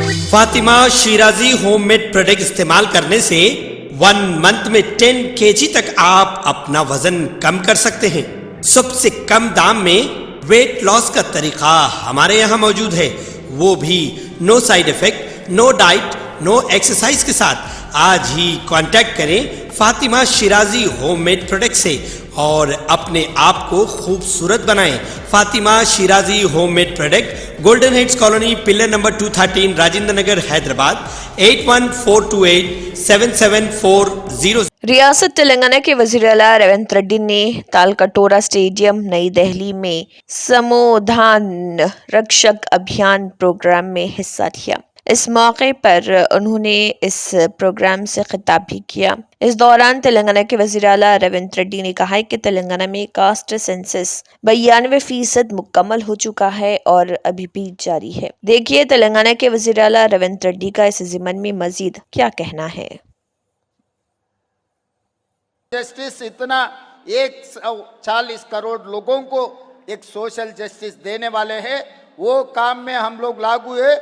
Fatima Shirazi homemade product इस्तेमाल करने से 1 मंथ में 10 केजी तक आप अपना वजन कम कर सकते हैं। सबसे कम दाम में वेट लॉस का तरीका हमारे यहाँ मौजूद है, वो भी no side effect, no diet, no exercise के साथ। आज ही कांटेक्ट करें फातिमा शिराजी होममेड प्रोडक्ट से और अपने आप को खूबसूरत बनाएं। Fatima Shirazi homemade product, golden heads colony, pillar number 213, Rajendra Nagar, Hyderabad 8142877400। रियासत तेलंगाना के वज़ीर आला रेवंत रेड्डी ने तालकटोरा स्टेडियम नई दिल्ली में समोधान रक्षक अभियान प्रोग्राम में हिस्सा लिया। इस मौके पर उन्होंने इस प्रोग्राम से खिताब भी किया। इस दौरान तेलंगाना के वज़ीर आला रेवंत रेड्डी ने कहा कि तेलंगाना में कास्ट सेंसस 92% मुकम्मल हो चुका है और अभी भी जारी है। देखिए तेलंगाना के वज़ीर आला रेवंत रेड्डी का इस ज़िमन में मजीद क्या कहना है। जस्टिस इतना 140 करोड़ लोगों को एक सोशल जस्टिस देने वाले हैं, वो काम में हम लोग लागू है।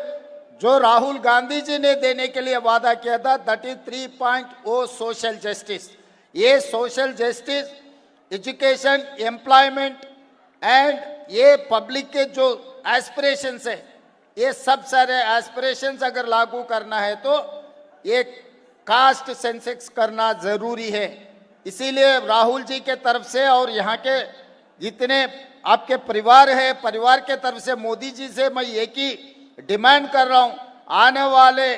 जो राहुल गांधी जी ने देने के लिए वादा किया था, दैट इज 3.0 सोशल जस्टिस। ये social justice education, employment and ये पब्लिक के जो एस्पिरेशंस है, ये सब सारे एस्पिरेशंस अगर लागू करना है तो एक कास्ट सेंसस करना जरूरी है। इसीलिए राहुल जी के तरफ से और यहाँ के जितने आपके परिवार है, परिवार के तरफ से मोदी जी से मैं एक ही डिमांड कर रहा हूँ, आने वाले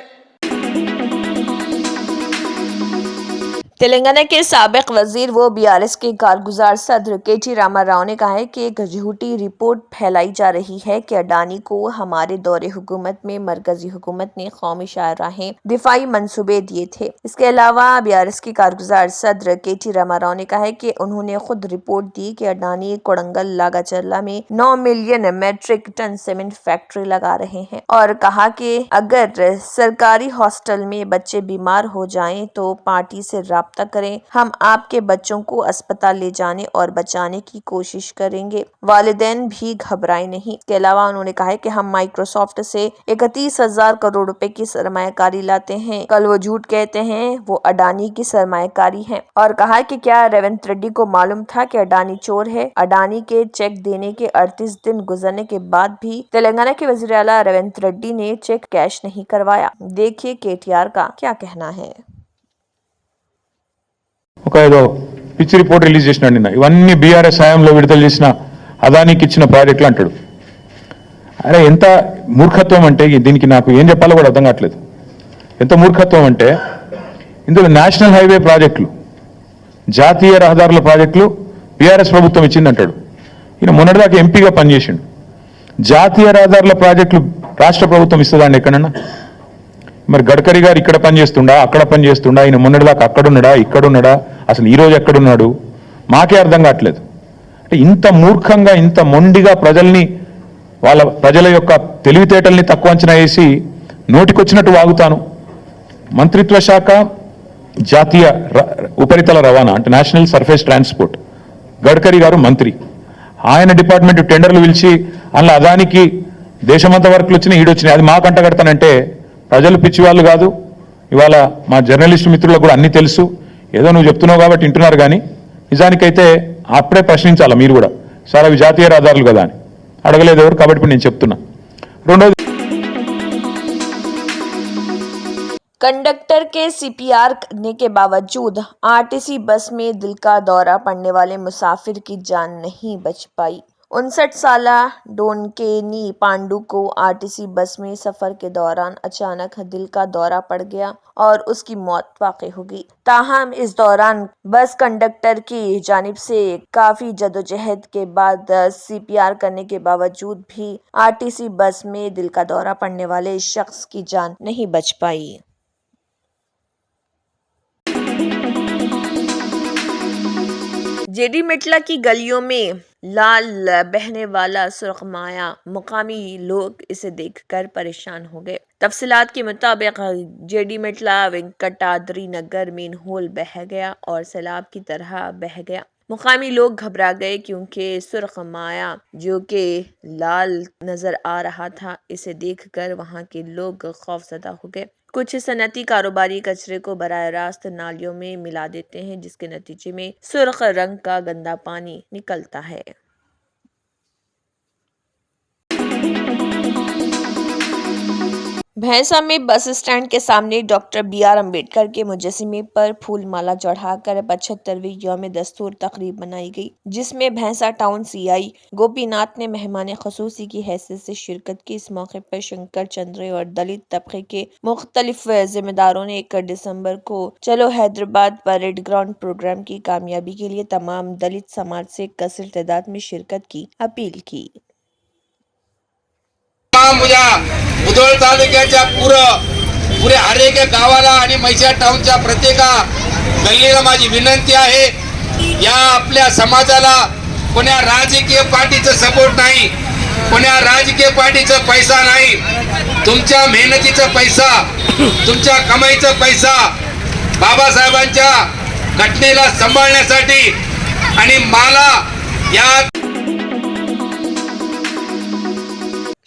तेलंगाना के साबिक वजीर व बीआरएस के कारगुजार सदर के.टी. रामा राव ने कहा है कि एक झूठी रिपोर्ट फैलाई जा रही है कि अडानी को हमारे दौरे हुकूमत में मरकजी हुकूमत ने कौमी शाहराहें दिफाई मंसूबे दिए थे। इसके अलावा बीआरएस के कारगुजार सदर के.टी. रामा राव ने कहा है कि उन्होंने खुद रिपोर्ट दी कि अडानी कोडंगल लागाचर्ला में 9 million metric ton cement factory लगा रहे हैं और कहा कि अगर सरकारी हॉस्टल में बच्चे बीमार हो जाएं तो पार्टी से राब्ता करें, हम आपके बच्चों को अस्पताल ले जाने और बचाने की कोशिश करेंगे। वालिदैन भी घबराए नहीं। इसके अलावा उन्होंने कहा है कि हम माइक्रोसॉफ्ट से 31,000 करोड़ रुपए की सरमायाकारी लाते हैं। कल वो झूठ कहते हैं वो अडानी की सरमायाकारी है और कहा कि क्या रेवंत रेड्डी को मालूम था कि अडानी चोर है। अडानी के चेक देने के 38 दिन गुजरने के बाद भी तेलंगाना के वज़ीर आला रेवंत रेड्डी ने चेक कैश नहीं करवाया। देखिए केटीआर का क्या कहना है। ఒక ఏదో పిచ్చి రిపోర్ట్ రిలీజ్ చేసినాడు నిన్న, ఇవన్నీ బీఆర్ఎస్ హయాంలో విడుదల చేసిన అదానికి ఇచ్చిన ప్రాజెక్టులు అంటాడు. అరే ఎంత మూర్ఖత్వం అంటే దీనికి నాకు ఏం చెప్పాలో కూడా అర్థం కావట్లేదు. ఎంత మూర్ఖత్వం అంటే ఇందులో నేషనల్ హైవే ప్రాజెక్టులు, జాతీయ రహదారుల ప్రాజెక్టులు బీఆర్ఎస్ ప్రభుత్వం ఇచ్చిందంటాడు. ఈయన మొన్నటిదాకా ఎంపీగా పనిచేసిండు. జాతీయ రహదారుల ప్రాజెక్టులు రాష్ట్ర ప్రభుత్వం ఇస్తుందండి ఎక్కడన్నా? మరి గడ్కరీ గారు ఇక్కడ పనిచేస్తుండా, అక్కడ పనిచేస్తుండా, ఆయన మొన్నటిదాకా అక్కడున్నాడా, ఇక్కడున్నాడా, అసలు ఈరోజు ఎక్కడున్నాడు మాకే అర్థం కావట్లేదు. అంటే ఇంత మూర్ఖంగా, ఇంత మొండిగా ప్రజల యొక్క తెలివితేటల్ని తక్కువ అంచనా వేసి నోటికొచ్చినట్టు వాగుతాను. మంత్రిత్వ శాఖ జాతీయ ఉపరితల రవాణా అంటే నేషనల్ సర్ఫేస్ ట్రాన్స్పోర్ట్, గడ్కరీ గారు మంత్రి, ఆయన డిపార్ట్మెంట్ టెండర్లు పిలిచి అందులో అదానికి దేశమంతా వర్కులు వచ్చినాయి, ఈడొచ్చినాయి. అది మాకంట కడతానంటే ప్రజలు పిచ్చివాళ్ళు కాదు. ఇవాళ మా జర్నలిస్టు మిత్రులకు కూడా అన్ని తెలుసు. ఏదో నువ్వు చెప్తున్నావు కాబట్టి వింటున్నారు, కానీ నిజానికైతే అప్పుడే ప్రశ్నించాలా మీరు కూడా, సార్ అవి జాతీయ రహదారులు కదా అని. అడగలేదు ఎవరు, కాబట్టి నేను చెప్తున్నా. రెండోది, कंडक्टर के सीपीआर करने के बावजूद आरटीसी बस में दिल का दौरा पड़ने वाले मुसाफिर की जान नहीं बच पाई। 59 साला डोनकेनी पांडु को आरटीसी बस में सफर के दौरान अचानक दिल का दौरा पड़ गया और उसकी मौत वाक़ई हो गई। ताहम इस दौरान बस कंडक्टर की जानिब से काफी जदोजहद के बाद सीपीआर करने के बावजूद भी आरटीसी बस में दिल का दौरा पड़ने वाले शख्स की जान नहीं बच पाई। जेडी मेटला की गलियों में लाल बहने वाला सुरखमाया, मुकामी लोग इसे देखकर परेशान हो गए। तफसीलात के मुताबिक जेडी मेटला वेंकटाद्री नगर मेन होल बह गया और सैलाब की तरह बह गया। मुकामी लोग घबरा गए क्योंकि सुर्ख माया जो कि लाल नजर आ रहा था, इसे देखकर वहां के लोग खौफजदा हो गए। कुछ सनती कारोबारी कचरे को बराह रास्त नालियों में मिला देते हैं, जिसके नतीजे में सुर्ख रंग का गंदा पानी निकलता है। भैंसा में बस स्टैंड के सामने डॉक्टर BR अम्बेडकर के मुजस्समे पर फूल माला चढ़ाकर 75वीं यौम दस्तूर तकरीब मनाई गई, जिसमें भैंसा टाउन CI गोपीनाथ ने मेहमान खसूसी की हैसियत से शिरकत की। इस मौके पर शंकर चंद्र और दलित तबके के मुख्तलिफ जिम्मेदारों ने 1 दिसंबर को चलो हैदराबाद परेड ग्राउंड प्रोग्राम की कामयाबी के लिए तमाम दलित समाज से कसीर तादाद में शिरकत की अपील की। मुधोळ तालुक्याच्या पुऱ्या हरेक गावाला आणि मैसा टाउनच्या प्रत्येक गल्लीला माझी विनंती आहे, या आपल्या समाजाला कोण्या राजकीय पार्टीचा सपोर्ट नाही, कोण्या राजकीय पार्टीचा पैसा नाही, तुमच्या मेहनतीचा पैसा, तुमच्या कमाईचा पैसा बाबासाहेबांच्या घटनेला सांभाळण्यासाठी आणि मला या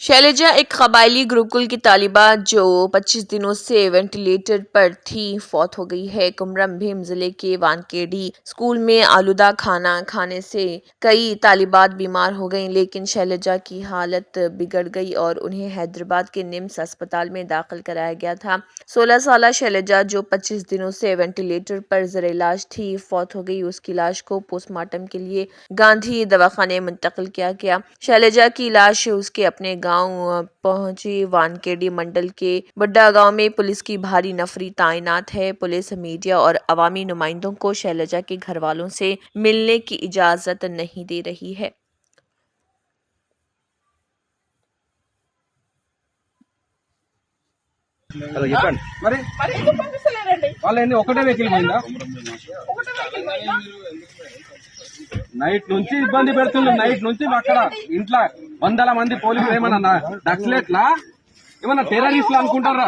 शैलजा एक कबायली गुरुकुल की तालिबा जो 25 दिनों से वेंटिलेटर पर थी, फौत हो गई है। कुमरम भीम जिले के वानखेड़ी स्कूल में आलूदा खाना खाने से कई तालिबात बीमार हो गईं, लेकिन शैलजा की हालत बिगड़ गई और उन्हें हैदराबाद के निम्स अस्पताल में दाखिल कराया गया था। 16 साल शैलजा जो 25 दिनों से वेंटिलेटर पर ज़ेर इलाज थी, फौत हो गई। उसकी लाश को पोस्टमार्टम के लिए गांधी दवाखाने मुंतकिल किया गया। शैलजा की लाश उसके अपने गांव पहुंची। वानखेड़ी मंडल के बुड्ढा गांव में पुलिस की भारी नफरी तैनात है। पुलिस, मीडिया और अवामी नुमाइंदों को शैलजा के घर वालों से मिलने की इजाजत नहीं दे रही है। నైట్ నుంచి ఇబ్బంది పెడుతుంది. నైట్ నుంచి అక్కడ ఇంట్లో 100 మంది పోలీసులు ఏమన్నా నక్సలెట్లా ఏమన్నా టెర్రరిస్టులు అనుకుంటారా?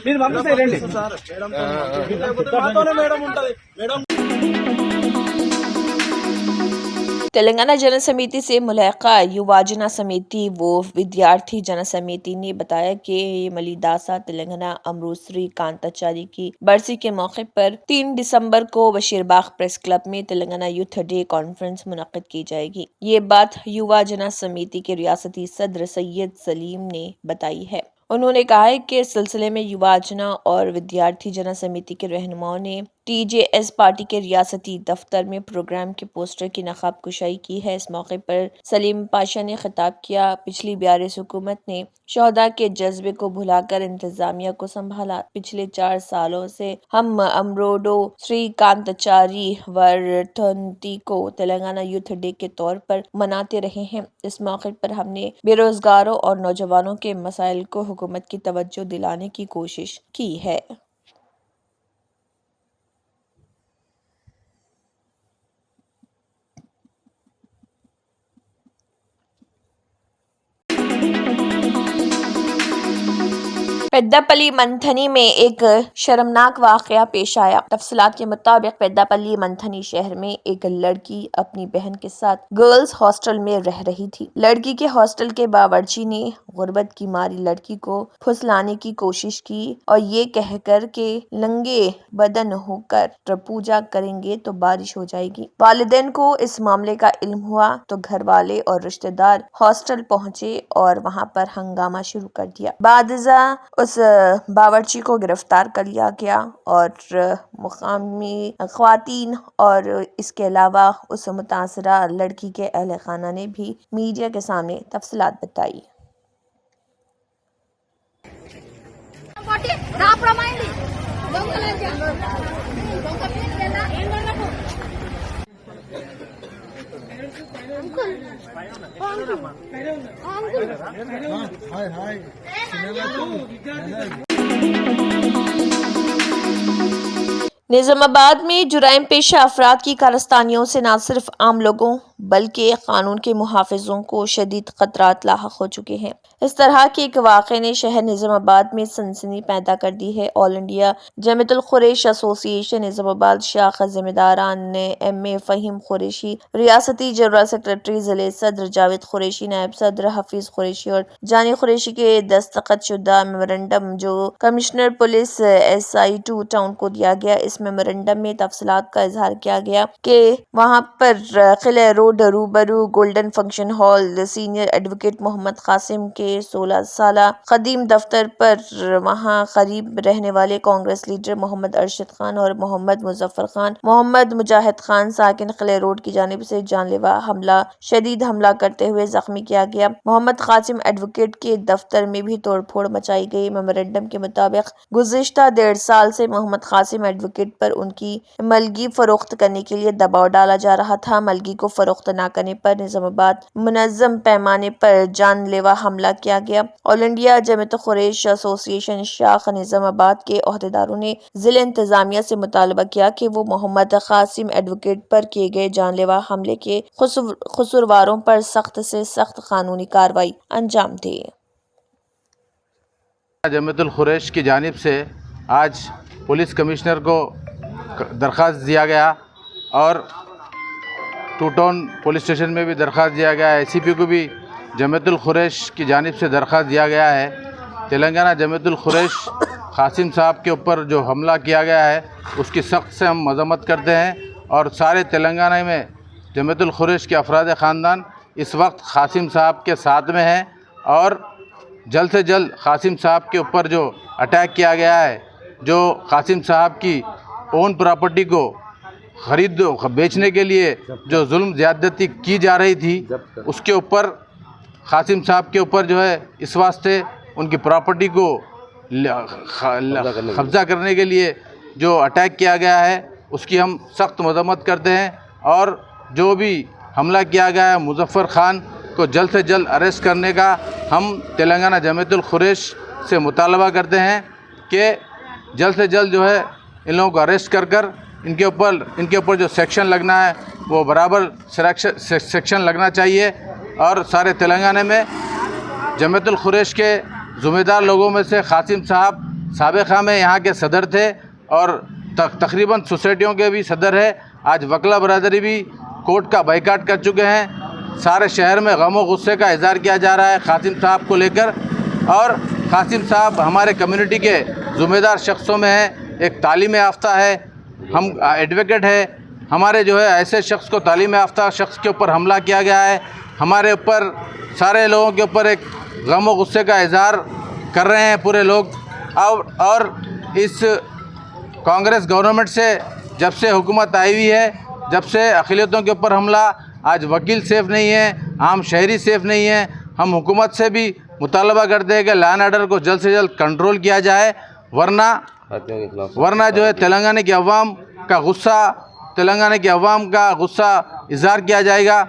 మీరు పంపిస్తే రండి. तेलंगाना जन समिति से मुलाका युवा जन समिति व विद्यार्थी जन समिति ने बताया कि मलिदासा तेलंगाना अमरूश्री कांताचारी की बरसी के मौके पर 3 दिसंबर को बशीरबाग प्रेस क्लब में तेलंगाना यूथ डे कॉन्फ्रेंस मुनक्किद की जाएगी। ये बात युवा जन समिति के रियासती सदर सैयद सलीम ने बताई है। उन्होंने कहा है कि इस सिलसिले में युवा जना और विद्यार्थी जन समिति के रहनुमाओं ने TJS पार्टी के रियासती दफ्तर में प्रोग्राम के पोस्टर की नकाब कुशाई की है। इस मौके पर सलीम पाशा ने खिताब किया। पिछली BRS हुकूमत ने शोहदा के जज्बे को भुलाकर इंतजामिया को संभाला। पिछले 4 सालों से हम अमरोडो श्रीकांताचारी वर्धंती को तेलंगाना यूथ डे के तौर पर मनाते रहे हैं। इस मौके पर हमने बेरोजगारों और नौजवानों के मसाइल को हुकूमत की तवज्जो दिलाने की कोशिश की है। पेद्दापल्ली मंथनी में एक शर्मनाक वाकया पेश आया। तफसीलात के मुताबिक पेद्दापल्ली मंथनी शहर में एक लड़की अपनी बहन के साथ गर्ल्स हॉस्टल में रह रही थी। लड़की के हॉस्टल के बावर्ची ने गुर्बत की मारी लड़की को फुसलाने की कोशिश की और ये कहकर के नंगे बदन होकर पूजा करेंगे तो बारिश हो जाएगी। वालिदैन को इस मामले का इल्म हुआ तो घर वाले और रिश्तेदार हॉस्टल पहुंचे और वहां पर हंगामा शुरू कर दिया। बादजा उस बावर्ची को गिरफ्तार कर लिया गया और मुकामी ख्वातीन और इसके अलावा उस मुतासरा लड़की के अहले खाना ने भी मीडिया के सामने तफसीलात बताई। निजामाबाद में जुराइम पेशा अफराद की कारस्तानियों से न सिर्फ आम लोगों बल्कि कानून के मुहाफिजों को शदीद खतरात लाहक हो चुके हैं। इस तरह के एक वाक़े ने शहर निजामाबाद में सनसनी पैदा कर दी है। All India Jamiatul Quraish association Nizamabad शाख जिम्मेदारान ने एम.ए. फ़हीम कुरैशी, रियासती जनरल सेक्रेटरी ज़िले सदर जावेद कुरैशी, नायब सदर हफीज कुरैशी और जानी कुरैशी के दस्तखत शुदा मेमोरेंडम जो कमिश्नर पुलिस SI2 टाउन को दिया गया। इस मेमोरेंडम में तफसीलात का इजहार किया गया कि वहां पर किले रोड रूबरू golden function hall senior advocate Mohammed Qasim के 16 साला कदीम दफ्तर पर वहां करीब रहने वाले कांग्रेस लीडर मोहम्मद अरशद खान और मोहम्मद मुजफ्फर खान, मोहम्मद मुजाहिद खान साकिन किले रोड की जानिब से जानलेवा शदीद हमला करते हुए जख्मी किया गया। मोहम्मद कासिम एडवोकेट के दफ्तर में भी तोड़फोड़ मचाई गई। मेमोरेंडम के मुताबिक गुज़िश्ता 1.5 साल से मोहम्मद कासिम एडवोकेट पर उनकी मलगी फरोख्त करने के लिए दबाव डाला जा रहा था। मलगी को फरोख्त न करने पर निजामाबाद मुनज़्ज़म पैमाने पर जानलेवा हमला किया गया। All India Jamiatul Quraish association शाख निजामाबाद के ओहदेदारों ने जिला इंतजामिया से मुतालबा किया कि वो मोहम्मद कासिम एडवोकेट पर किए गए जानलेवा हमले के कसूरवारों पर सख्त से सख्त कानूनी कार्रवाई अंजाम दे। जमीयतुल कुरैश की जानिब से आज पुलिस कमिश्नर को दरख्वास्त दिया गया और टू टाउन पुलिस स्टेशन में भी दरख्वास्त दिया गया है। ACP को भी जमीयतुल कुरैश की जानिब से दरख्वास्त दिया गया है। तेलंगाना जमीयतुल कुरैश कासिम साहब के ऊपर जो हमला किया गया है उसकी सख्त से हम मज़म्मत करते हैं और सारे तेलंगाना में जमीयतुल कुरैश के अफराद ख़ानदान इस वक्त कासिम साहब के साथ में हैं और जल्द से जल्द कासिम साहब के ऊपर जो अटैक किया गया है, जो कासिम साहब की ओन प्रॉपर्टी को बेचने के लिए जो जुल्म ज़्यादती की जा रही थी उसके ऊपर कासिम साहब के ऊपर जो है इस वास्ते उनकी प्रॉपर्टी को कब्ज़ा करने के लिए जो अटैक किया गया है उसकी हम सख्त मज़म्मत करते हैं और जो भी हमला किया गया है मुजफ्फर खान को जल्द से जल्द अरेस्ट करने का हम तेलंगाना जमीयतुल कुरैश से मुतालबा करते हैं कि जल्द से जल्द जो है इन लोगों को अरेस्ट कर इनके ऊपर जो सेक्शन लगना है वो बराबर सेक्शन लगना चाहिए। और सारे तेलंगाना में जमीयतुल कुरैश के ज़िम्मेदार लोगों में से कासिम साहब साबिक़ा में यहाँ के सदर थे और तकरीबन सोसाइटियों के भी सदर है। आज वकला बरादरी भी कोर्ट का बाइकाट कर चुके हैं। सारे शहर में गम और गुस्से का इज़हार किया जा रहा है कासिम साहब को लेकर और कासिम साहब हमारे कम्युनिटी के ज़िम्मेदार शख्सों में है। एक तालीम याफ्ता है, हम एडवोकेट है, हमारे जो है ऐसे शख्स को तालीम याफ्ता शख्स के ऊपर हमला किया गया है। हमारे ऊपर सारे लोगों के ऊपर एक गम और गुस्से का इज़हार कर रहे हैं पूरे लोग। और इस कांग्रेस गवर्नमेंट से जब से हुकूमत आई हुई है, जब से अक़लियतों के ऊपर हमला, आज वकील सेफ़ नहीं है, आम शहरी सेफ़ नहीं है। हम हुकूमत से भी मुतालबा करते हैं कि लॉ एंड ऑर्डर को जल्द से जल्द कंट्रोल किया जाए, वरना जो है तेलंगाना की अवाम का गुस्सा इज़हार किया जाएगा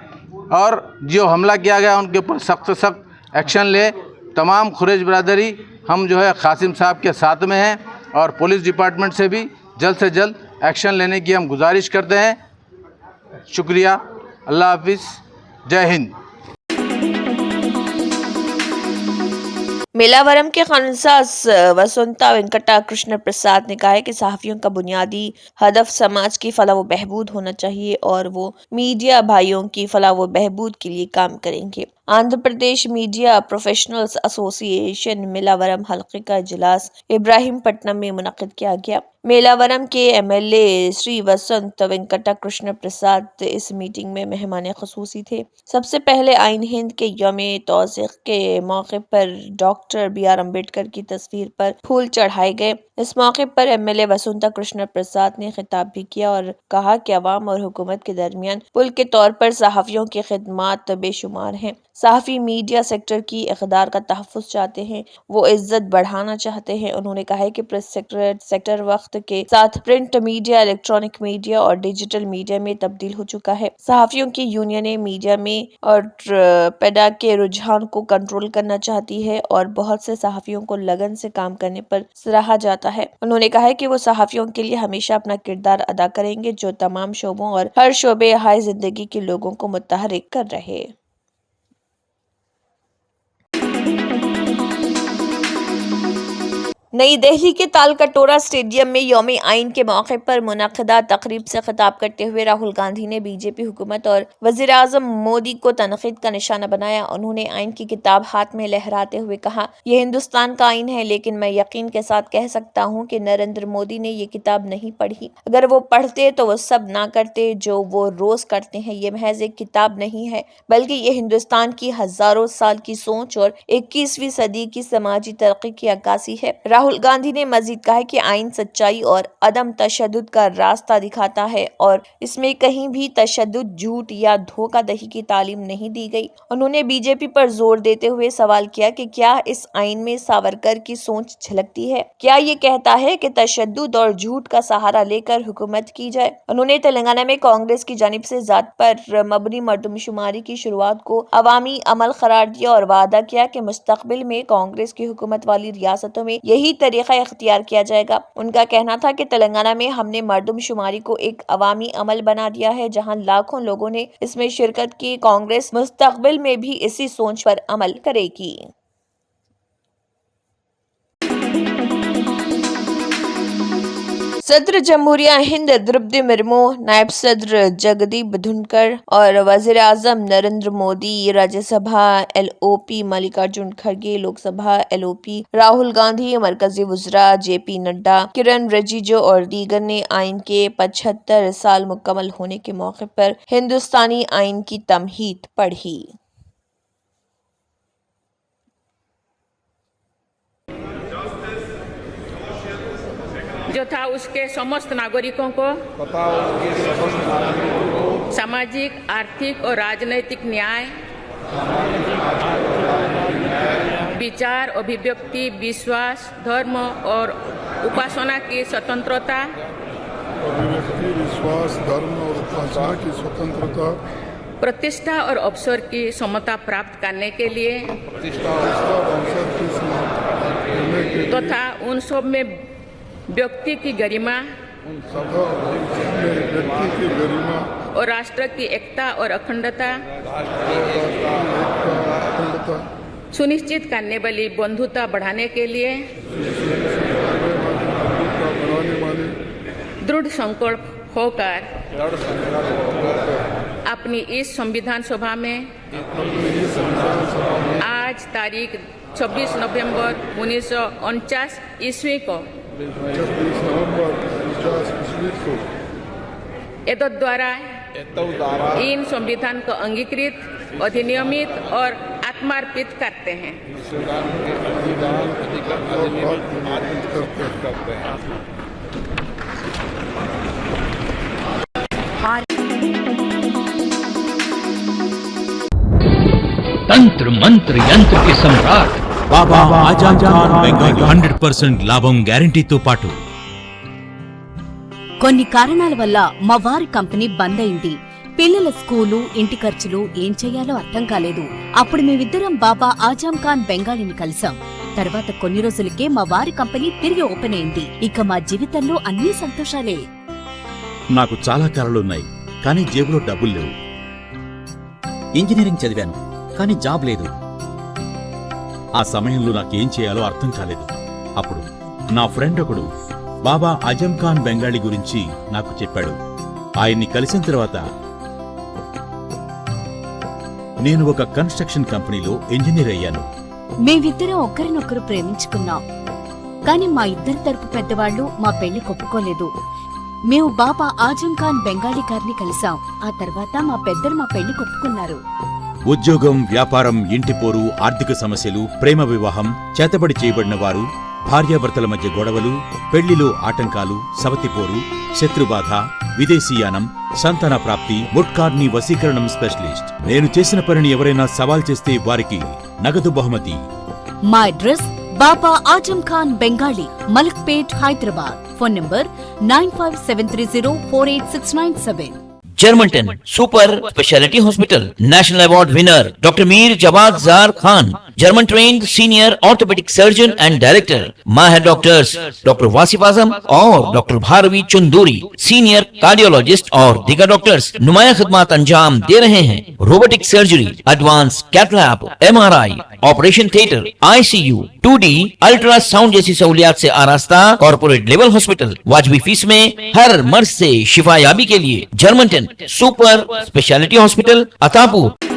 और जो हमला किया गया उनके ऊपर सख्त से सख्त एक्शन ले। तमाम कुरैश बरादरी हम जो है कासिम साहब के साथ में हैं और पुलिस डिपार्टमेंट से भी जल्द से जल्द एक्शन लेने की हम गुजारिश करते हैं। शुक्रिया, अल्लाह हाफिज़, जय हिंद। मेलावरम के कानूनसाज वसंता वेंकटा कृष्ण प्रसाद ने कहा है कि सहाफ़ियों का बुनियादी हदफ समाज की फलाह व बहबूद होना चाहिए और वो मीडिया भाइयों की फलाह व बहबूद के लिए काम करेंगे। Andhra Pradesh media professionals association मेलावरम हल्के का इजलास इब्राहिमपट्टनम में मुनक़िद किया गया। मेलावरम के MLA श्री वसंत वेंकटा कृष्ण प्रसाद इस मीटिंग में मेहमान ख़ुसूसी थे। सबसे पहले आइन हिंद के यौम-ए-तौसीक़ के मौके पर डॉक्टर BR अम्बेडकर की तस्वीर पर फूल चढ़ाए गए। इस मौके पर MLA वसंता कृष्ण प्रसाद ने खिताब भी किया और कहा कि अवाम और हुकूमत के दरमियान पुल के तौर पर सहाफ़ियों की खिदमात बेशुमार हैं। सहाफ़ी मीडिया सेक्टर की इक़दार का तहफ़्फ़ुज़ चाहते हैं, वो इज़्ज़त बढ़ाना चाहते हैं। उन्होंने कहा है कि प्रेस सेक्टर वक्त के साथ प्रिंट मीडिया, इलेक्ट्रॉनिक मीडिया और डिजिटल मीडिया में तब्दील हो चुका है। सहाफ़ियों की यूनियनें मीडिया में और पैदा के रुझान को कंट्रोल करना चाहती है और बहुत से सहाफियों को लगन से काम करने पर सराहा जाता है। उन्होंने कहा है कि वो सहाफियों के लिए हमेशा अपना किरदार अदा करेंगे जो तमाम शोबों और हर शोबे हाय जिंदगी के लोगों को मुतहरिक कर रहे। नई दिल्ली के तालकटोरा स्टेडियम में यौम आइन के मौके पर मुनक़दा तकरीब से खिताब करते हुए राहुल गांधी ने बीजेपी हुकूमत और वज़ीर आज़म मोदी को तनक़ीद का निशाना बनाया। उन्होंने आइन की किताब हाथ में लहराते हुए कहा, यह हिंदुस्तान का आइन है, लेकिन मैं यकीन के साथ कह सकता हूँ कि नरेंद्र मोदी ने ये किताब नहीं पढ़ी। अगर वो पढ़ते तो वो सब ना करते जो वो रोज करते हैं। ये महज एक किताब नहीं है, बल्कि ये हिंदुस्तान की हजारों साल की सोच और 21वीं सदी की समाजी तरक्की की अक्कासी है। राहुल गांधी ने मजीद कहा कि आइन सच्चाई और अदम तशद्दुद का रास्ता दिखाता है और इसमें कहीं भी तशद्दुद, झूठ या धोखाधड़ी की तालीम नहीं दी गई। उन्होंने बीजेपी पर जोर देते हुए सवाल किया कि क्या इस आइन में सावरकर की सोच झलकती है? क्या ये कहता है कि तशद्दुद और झूठ का सहारा लेकर हुकूमत की जाए? उन्होंने तेलंगाना में कांग्रेस की जानिब से जात पर मबनी मर्दमशुमारी की शुरुआत को अवामी अमल करार दिया और वादा किया कि मुस्तकबिल में कांग्रेस की हुकूमत वाली रियासतों में यही तरीका इख्तियार किया जाएगा। उनका कहना था कि तेलंगाना में हमने मर्दमशुमारी को एक अवामी अमल बना दिया है, जहां लाखों लोगों ने इसमें शिरकत की। कांग्रेस मुस्तकबिल में भी इसी सोच पर अमल करेगी। सदर जमहूरिया हिंद द्रौपदी मुर्मू, नायब सदर जगदीप धनखड़ और वजीर आजम नरेंद्र मोदी, राज्यसभा LOP मल्लिकार्जुन खड़गे, लोकसभा LOP राहुल गांधी, मरकजी वज़रा JP नड्डा, किरण रिजिजू और दीगर ने आइन के 75 साल मुकम्मल होने के मौके पर हिंदुस्तानी आइन की तमहीद पढ़ी। जो था उसके समस्त नागरिकों को सामाजिक, आर्थिक और राजनैतिक न्याय, विचार, अभिव्यक्ति, विश्वास, धर्म और उपासना की स्वतंत्रता, प्रतिष्ठा और अवसर की समता प्राप्त करने के लिए तथा उन सब में व्यक्ति की गरिमा और राष्ट्र की एकता और अखंडता सुनिश्चित करने वाली बंधुता बढ़ाने के लिए दृढ़ संकल्प होकर अपनी इस संविधान सभा में आज तारीख 26 नवंबर 1949 ईस्वी को एतद द्वारा इन संविधान को अंगीकृत, अधिनियमित और आत्मार्पित करते हैं। तंत्र मंत्र यंत्र के सम्राट बाबा आजम खान బెంగాలీ 100% లాభం గ్యారెంటీతో పాటు కొన్ని కారణాల వల్ల మా వారి కంపెనీ బంద్ అయింది. పిల్లల స్కూలు, ఇంటి ఖర్చులు ఏం చెయ్యాలో అర్థం కాలేదు. అప్పుడు మేమిద్దరం బాబా ఆజం ఖాన్ బెంగాలీని కలిసాం. తర్వాత కొన్ని రోజులకే మా వారి కంపెనీ తిరిగి ఓపెన్ అయింది. ఇక మా జీవితంలో అన్ని సంతోషాలే. నాకు చాలా కలలున్నాయి, కానీ జేబులో డబ్బులు లేవు. ఇంజనీరింగ్ చదివాను, కానీ జాబ్ లేదు. ఆ సమయంలో నాకేం చేయాలో అర్థం కాలేదు. అప్పుడు నా ఫ్రెండ్ ఒకడు బాబా ఆజం ఖాన్ బెంగాలీ గురించి నాకు చెప్పాడు. ఆయన్ని కలిసిన తర్వాత నేను ఒక కన్స్ట్రక్షన్ కంపెనీలో ఇంజనీర్ అయ్యాను. మేమిద్దరం ఒకరినొకరు ప్రేమించుకున్నాం. కాని మా ఇద్దరి తరపు పెద్దవాళ్లు మా పెళ్లి ఒప్పుకోలేదు. మేము బాబా ఆజం ఖాన్ బెంగాలీ గారిని కలిసాం. ఆ తర్వాత మా పెద్దలు మా పెళ్లి ఒప్పుకున్నారు. ఉద్యోగం, వ్యాపారం, ఇంటి పోరు, ఆర్థిక సమస్యలు, ప్రేమ వివాహం, చేతబడి చేయబడిన వారు, భార్యాభర్తల మధ్య గొడవలు, పెళ్లిలో ఆటంకాలు, సవతిపోరు, శత్రుబాధ, విదేశీయానం, సంతాన ప్రాప్తి, ముట్కార్ని వశీకరణం స్పెషలిస్ట్. నేను చేసిన పనిని ఎవరైనా సవాల్ చేస్తే వారికి నగదు బహుమతి. మా address Baba Azam Khan Bengali, Malakpet, Hyderabad. Phone number 9573048697. Germanten super speciality hospital, national award winner doctor Mir Jawad Zar Khan, German trained senior orthopedic surgeon and director, माहिर डॉक्टर्स डॉक्टर वासिफ आजम और doctor Bharavi Chanduri, senior cardiologist और दीगर डॉक्टर्स नुमाया खिदमत अंजाम दे रहे हैं। Robotic surgery, advance cath lab, MRI, operation theatre, ICU, 2D ultrasound जैसी सहूलियात से आरास्ता कॉर्पोरेट लेवल हॉस्पिटल। वाजबी फीस में हर मर्ज से शिफायाबी के लिए German 10 super speciality hospital, Attapur.